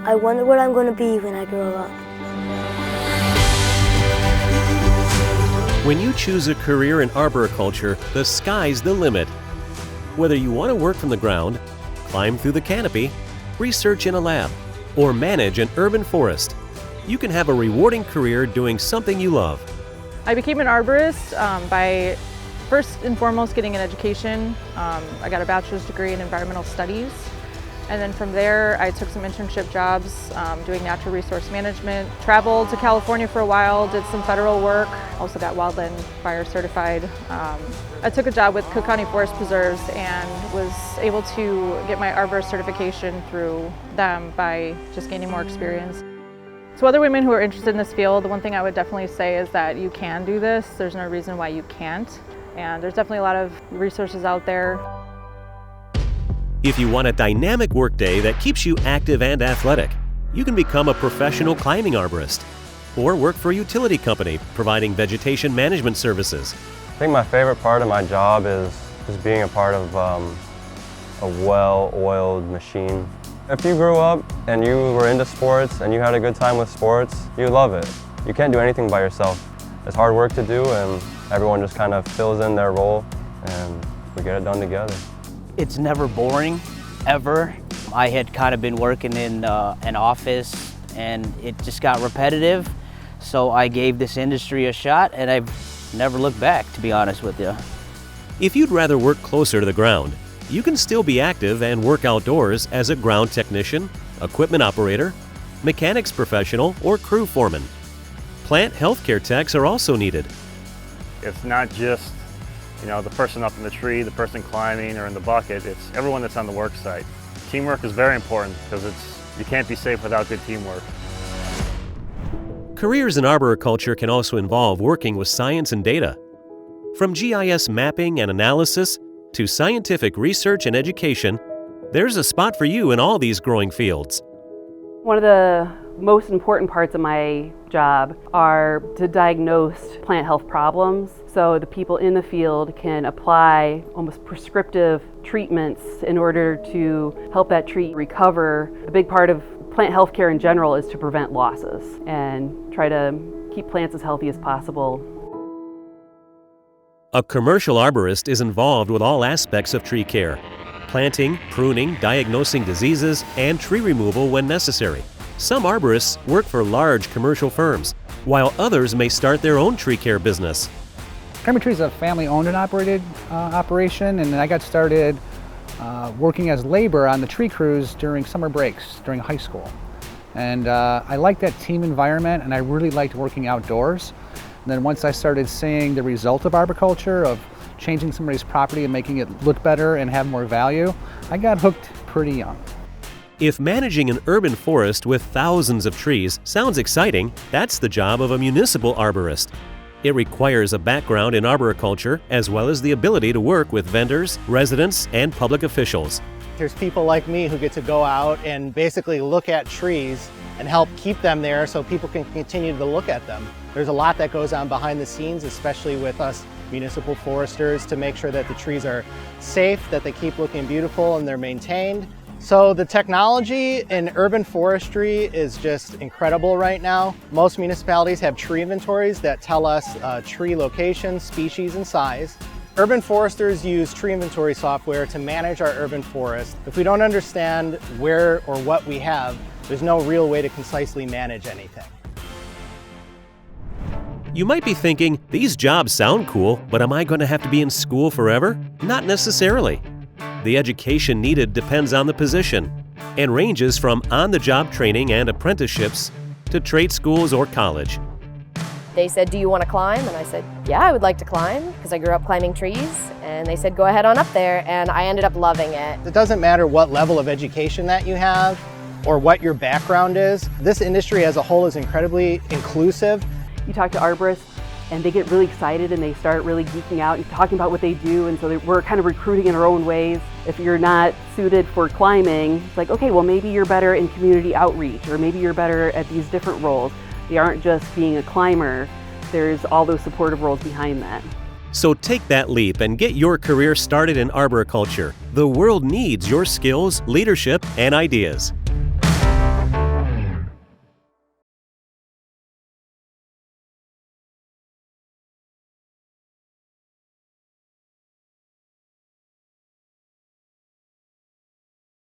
I wonder what I'm going to be when I grow up. When you choose a career in arboriculture, the sky's the limit. Whether you want to work from the ground, climb through the canopy, research in a lab, or manage an urban forest, you can have a rewarding career doing something you love. I became an arborist by first and foremost getting an education. I got a bachelor's degree in environmental studies. And then from there, I took some internship jobs doing natural resource management, traveled to California for a while, did some federal work, also got wildland fire certified. I took a job with Cook County Forest Preserves and was able to get my arborist certification through them by just gaining more experience. So other women who are interested in this field, the one thing I would definitely say is that you can do this. There's no reason why you can't. And there's definitely a lot of resources out there. If you want a dynamic workday that keeps you active and athletic, you can become a professional climbing arborist or work for a utility company providing vegetation management services. I think my favorite part of my job is just being a part of a well-oiled machine. If you grew up and you were into sports and you had a good time with sports, you love it. You can't do anything by yourself. It's hard work to do and everyone just kind of fills in their role and we get it done together. It's never boring, ever. I had kind of been working in an office and it just got repetitive. So I gave this industry a shot and I've never looked back, to be honest with you. If you'd rather work closer to the ground, you can still be active and work outdoors as a ground technician, equipment operator, mechanics professional, or crew foreman. Plant healthcare techs are also needed. It's not just, the person up in the tree, the person climbing or in the bucket, it's everyone that's on the work site. Teamwork is very important because you can't be safe without good teamwork. Careers in arboriculture can also involve working with science and data. From GIS mapping and analysis to scientific research and education, there's a spot for you in all these growing fields. One of the most important parts of my job are to diagnose plant health problems so the people in the field can apply almost prescriptive treatments in order to help that tree recover. A big part of plant health care in general is to prevent losses and try to keep plants as healthy as possible. A commercial arborist is involved with all aspects of tree care: planting, pruning, diagnosing diseases, and tree removal when necessary. Some arborists work for large commercial firms, while others may start their own tree care business. Primary Tree is a family-owned and operated operation, and I got started working as labor on the tree crews during summer breaks during high school. And I liked that team environment, and I really liked working outdoors. And then once I started seeing the result of arboriculture, of changing somebody's property and making it look better and have more value, I got hooked pretty young. If managing an urban forest with thousands of trees sounds exciting, that's the job of a municipal arborist. It requires a background in arboriculture as well as the ability to work with vendors, residents, and public officials. There's people like me who get to go out and basically look at trees and help keep them there so people can continue to look at them. There's a lot that goes on behind the scenes, especially with us municipal foresters, to make sure that the trees are safe, that they keep looking beautiful and they're maintained. So the technology in urban forestry is just incredible right now. Most municipalities have tree inventories that tell us tree location, species, and size. Urban foresters use tree inventory software to manage our urban forest. If we don't understand where or what we have, there's no real way to concisely manage anything. You might be thinking, these jobs sound cool, but am I going to have to be in school forever? Not necessarily. The education needed depends on the position and ranges from on-the-job training and apprenticeships to trade schools or college. They said, "Do you want to climb?" And I said, "Yeah, I would like to climb," because I grew up climbing trees. And they said, "Go ahead on up there," and I ended up loving it. It doesn't matter what level of education that you have or what your background is. This industry as a whole is incredibly inclusive. You talk to arborists and they get really excited and they start really geeking out and talking about what they do, and so we're kind of recruiting in our own ways. If you're not suited for climbing, it's like, okay, well maybe you're better in community outreach, or maybe you're better at these different roles. They aren't just being a climber, there's all those supportive roles behind that. So take that leap and get your career started in arboriculture. The world needs your skills, leadership, and ideas.